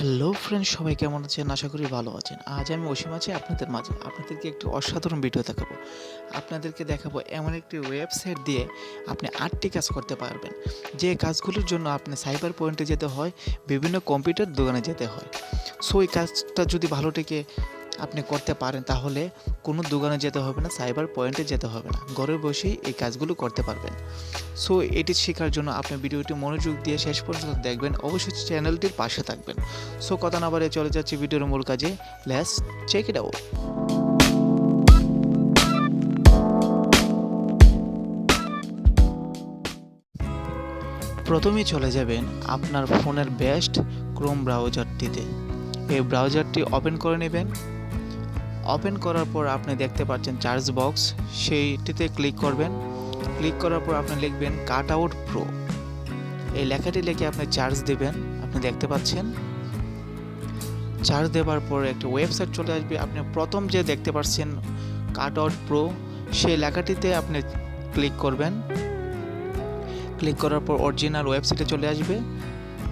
Hello friends, সবাই কেমন আছেন? আশা করি ভালো আছেন। আজ আমি অসীম আছি আপনাদের মাঝে। আপনাদেরকে একটি অসাধারণ ভিডিও দেখাবো। আপনাদেরকে দেখাবো এমন একটি ওয়েবসাইট দিয়ে আপনি ৮টি কাজ করতে পারবেন। যে কাজগুলোর জন্য আপনি সাইবার পয়েন্টে যেতে হয়, বিভিন্ন কম্পিউটার দোকানে যেতে হয়। সো এই কাজটা যদি ভালো থেকে আপনি করতে পারেন তাহলে কোনো দোকানে যেতে হবে না, সাইবার পয়েন্টে যেতে হবে না। ঘরে বসেই এই কাজগুলো করতে পারবেন। সো এটি শেখার জন্য আপনি ভিডিওটি মনোযোগ দিয়ে শেষ পর্যন্ত দেখবেন। অবশ্যই চ্যানেলটির পাশে থাকবেন। সো কথা না বাড়িয়ে চলে যাচ্ছি ভিডিওর মূল কাজে। Let's check it out. প্রথমেই চলে যাবেন আপনার ফোনের বেস্ট ক্রোম ব্রাউজারটিতে। এই ব্রাউজারটি ওপেন করে নেবেন। ওপেন করার পর আপনি দেখতে পাচ্ছেন চার্জ বক্স, সেইটিতে ক্লিক করবেন। ক্লিক করার পর আপনি লিখবেন কাটআউট প্রো। এই লেখাটি লিখে আপনি চার্জ দেবেন। আপনি দেখতে পাচ্ছেন চার্জ দেওয়ার পর একটা ওয়েবসাইট চলে আসবে। আপনি প্রথম যে দেখতে পাচ্ছেন কাটআউট প্রো, সেই লেখাটিতে আপনি ক্লিক করবেন। ক্লিক করার পর অরিজিনাল ওয়েবসাইটে চলে আসবে।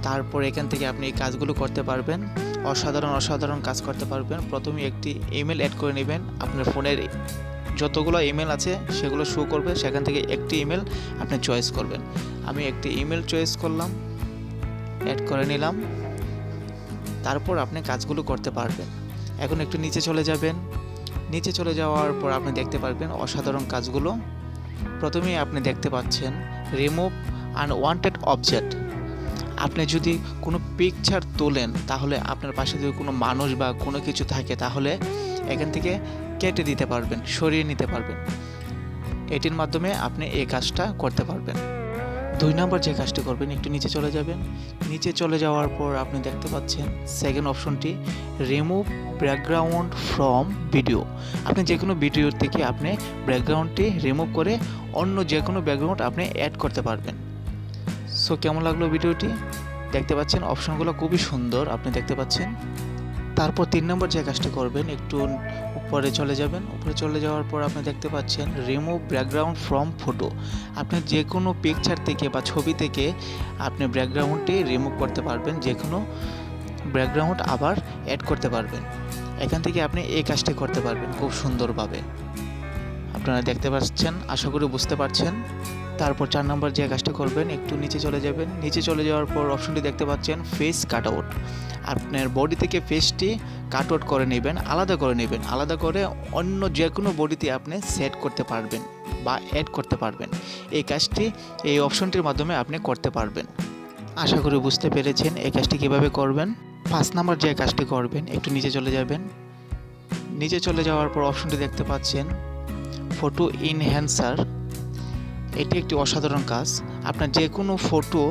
তারপর এখান থেকে আপনি এই কাজগুলো করতে পারবেন। অসাধারণ কাজ করতে পারবেন। প্রথমে একটি ইমেল অ্যাড করে নেবেন। আপনার ফোনের যতগুলো ইমেল আছে সেগুলো শো করবে, সেখান থেকে একটি ইমেল আপনি চয়েস করবেন। আমি একটি ইমেল চয়েস করলাম, অ্যাড করে নিলাম। তারপর আপনি কাজগুলো করতে পারবেন। এখন একটু নিচে চলে যাবেন। নিচে চলে যাওয়ার পর আপনি দেখতে পারবেন অসাধারণ কাজগুলো। প্রথমেই আপনি দেখতে পাচ্ছেন রিমুভ আনওয়ান্টেড অবজেক্ট। আপনি যদি কোনো পিকচার তোলেন তাহলে আপনার পাশে যদি কোনো মানুষ বা কোনো কিছু থাকে তাহলে এখান থেকে কেটে দিতে পারবেন, সরিয়ে নিতে পারবেন। এটির মাধ্যমে আপনি এই কাজটা করতে পারবেন। ২ নম্বর যে কাজটি করবেন, একটু নিচে চলে যাবেন। নিচে চলে যাওয়ার পর আপনি দেখতে পাচ্ছেন সেকেন্ড অপশনটি রিমুভ ব্যাকগ্রাউন্ড ফ্রম ভিডিও। আপনি যে কোনো ভিডিওর থেকে আপনি ব্যাকগ্রাউন্ডটি রিমুভ করে অন্য যে কোনো ব্যাকগ্রাউন্ড আপনি অ্যাড করতে পারবেন। সো কেমন লাগলো ভিডিওটি? দেখতে পাচ্ছেন অপশনগুলো খুবই সুন্দর, আপনি দেখতে পাচ্ছেন। তারপর ৩ নম্বর যে কাজটি করবেন, একটু উপরে চলে যাবেন। উপরে চলে যাওয়ার পর আপনি দেখতে পাচ্ছেন রিমুভ ব্যাকগ্রাউন্ড ফ্রম ফটো। আপনি যে কোনো পিকচার থেকে বা ছবি থেকে আপনি ব্যাকগ্রাউন্ডটি রিমুভ করতে পারবেন, যে কোনো ব্যাকগ্রাউন্ড আবার অ্যাড করতে পারবেন। এখান থেকে আপনি এই কাজটি করতে পারবেন খুব সুন্দরভাবে। আপনারা দেখতে পাচ্ছেন, আশা করি বুঝতে পারছেন। তারপর ৪ নম্বর যে কাজটি করবেন, একটু নিচে চলে যাবেন। নিচে চলে যাওয়ার পর অপশনটি দেখতে পাচ্ছেন ফেস কাটআউট। আপনার বডি থেকে ফেসটি কাটআউট করে নেবেন, আলাদা করে নেবেন। আলাদা করে অন্য যে কোনো বডিতে আপনি সেট করতে পারবেন বা অ্যাড করতে পারবেন। এই কাজটি এই অপশনটির মাধ্যমে আপনি করতে পারবেন। আশা করি বুঝতে পেরেছেন এই কাজটি কীভাবে করবেন। ৫ নম্বর যে কাজটি করবেন, একটু নিচে চলে যাবেন। নিচে চলে যাওয়ার পর অপশনটি দেখতে পাচ্ছেন ফটো ইনহ্যান্সার। এটি একটি অসাধারণ কাজ। আপনার যে কোনো ফটো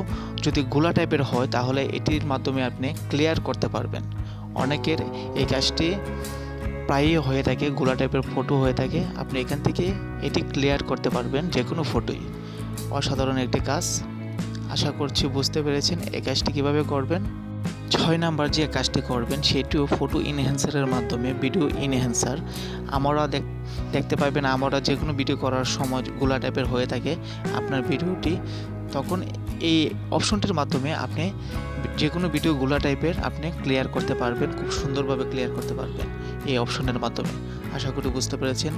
যদি গোলা টাইপের হয় তাহলে এটির মাধ্যমে আপনি ক্লিয়ার করতে পারবেন। অনেকের এই কাজটি প্রায়ই হয়ে থাকে, গোলা টাইপের ফটো হয়ে থাকে। আপনি এখান থেকে এটি ক্লিয়ার করতে পারবেন যে কোনো ফটোই। অসাধারণ একটি কাজ। আশা করছি বুঝতে পেরেছেন এই কাজটি কীভাবে করবেন। ৬ নাম্বার যে কাজটি করবেন সেটিও ফটো ইনহ্যান্সারের মাধ্যমে ভিডিও ইনহ্যান্সার। আমরা দেখতে পাবেন আমরা যে কোনো ভিডিও করার সময় গোলা টাইপের হয়ে থাকে আপনার ভিডিওটি, তখন এই অপশনটির মাধ্যমে আপনি যে কোনো ভিডিও গোলা টাইপের আপনি ক্লিয়ার করতে পারবেন, খুব সুন্দরভাবে ক্লিয়ার করতে পারবেন এই অপশনের মাধ্যমে। আশা করি বুঝতে পেরেছেন।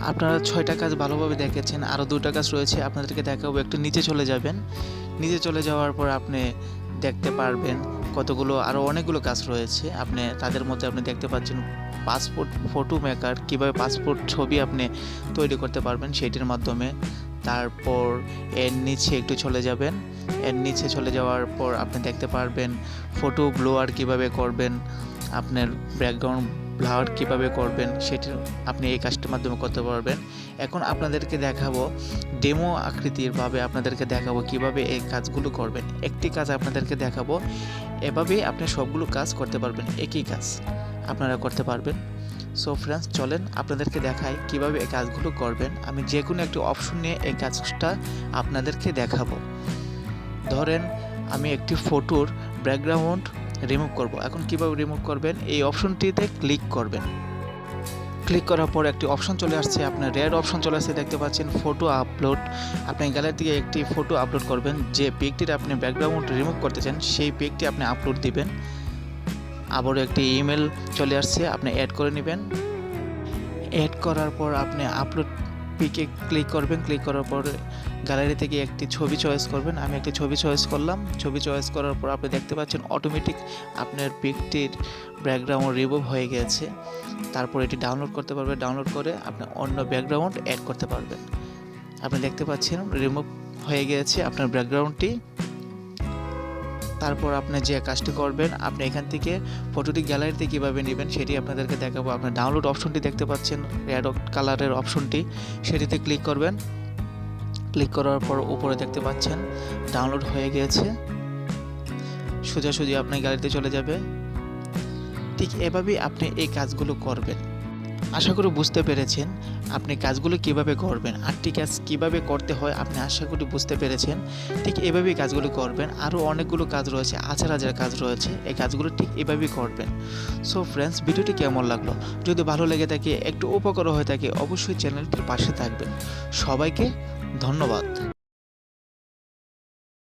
আপনারা ৬টা কাজ ভালোভাবে দেখেছেন, আরও 2টা কাজ রয়েছে আপনাদেরকে দেখাবো। একটু নিচে চলে যাবেন। নিচে চলে যাওয়ার পর আপনি দেখতে পারবেন কতগুলো আরও অনেকগুলো কাজ রয়েছে। আপনি তাদের মধ্যে আপনি দেখতে পাচ্ছেন পাসপোর্ট ফটো মেকার, কীভাবে পাসপোর্ট ছবি আপনি তৈরি করতে পারবেন সেটির মাধ্যমে। তারপর এর নিচে একটু চলে যাবেন। এর নিচে চলে যাওয়ার পর আপনি দেখতে পারবেন ফটো ব্লোয়ার কীভাবে করবেন, আপনার ব্যাকগ্রাউন্ড ব্লার কীভাবে করবেন সেটি আপনি এই কাজটির মাধ্যমে করতে পারবেন। এখন আপনাদেরকে দেখাবো ডেমো আকৃতিরভাবে আপনাদেরকে দেখাবো কিভাবে এই কাজগুলো করবেন। একটি কাজ আপনাদেরকে দেখাবো, এভাবেই আপনি সবগুলো কাজ করতে পারবেন, একই কাজ আপনারা করতে পারবেন। সো ফ্রেন্ডস, চলেন আপনাদেরকে দেখাই কিভাবে এই কাজগুলো করবেন। আমি যে কোনো একটি অপশন নিয়ে এই কাজটা আপনাদেরকে দেখাবো। ধরেন আমি একটি ফটোর ব্যাকগ্রাউন্ড রিমুভ করব। এখন কিভাবে রিমুভ করবেন, এই অপশনটিতে ক্লিক করবেন। ক্লিক করার পর একটি অপশন চলে আসছে, আপনার রেড অপশন চলে আসছে, দেখতে পাচ্ছেন ফটো আপলোড। আপনি গ্যালারি থেকে একটি ফটো আপলোড করবেন। যে পিকটির আপনি ব্যাকগ্রাউন্ড রিমুভ করতে চান সেই পিকটি আপনি আপলোড দিবেন। আবারও একটি ইমেল চলে আসছে, আপনি অ্যাড করে নেবেন। অ্যাড করার পর আপনি আপলোড পিকে ক্লিক করবেন। ক্লিক করার পর গ্যালারি থেকে একটি ছবি চয়েস করবেন। আমি একটি ছবি চয়েস করলাম। ছবি চয়েস করার পর আপনি দেখতে পাচ্ছেন অটোমেটিক আপনার পিকটির ব্যাকগ্রাউন্ড রিমুভ হয়ে গেছে। তারপর এটি ডাউনলোড করতে পারবেন। ডাউনলোড করে আপনি অন্য ব্যাকগ্রাউন্ড অ্যাড করতে পারবেন। আপনি দেখতে পাচ্ছেন রিমুভ হয়ে গিয়েছে আপনার ব্যাকগ্রাউন্ডটি। তারপর আপনি যে কাজটি করবেন, আপনি এখান থেকে ফটোটি গ্যালারিতে কীভাবে নেবেন সেটি আপনাদেরকে দেখাবো। আপনি ডাউনলোড অপশনটি দেখতে পাচ্ছেন, রেড কালারের অপশনটি, সেটিতে ক্লিক করবেন। ক্লিক করার পর উপরে দেখতে পাচ্ছেন ডাউনলোড হয়ে গিয়েছে। সোজাসুজি আপনি গ্যালারিতে চলে যাবে। ঠিক এভাবেই আপনি এই কাজগুলো করবেন। আশা করি বুঝতে পেরেছেন আপনি কাজগুলো কিভাবে করবেন। আটটি কাজ কিভাবে করতে হয় আপনি আশা করি বুঝতে পেরেছেন। ঠিক এভাবেই কাজগুলো করবেন। আরও অনেকগুলো কাজ রয়েছে, হাজার হাজার কাজ রয়েছে, এই কাজগুলো ঠিক এভাবেই করবেন। সো ফ্রেন্ডস, ভিডিওটি কেমন লাগলো? যদি ভালো লেগে থাকে, একটু উপকার হয়ে থাকে, অবশ্যই চ্যানেলটির পাশে থাকবেন। সবাইকে ধন্যবাদ।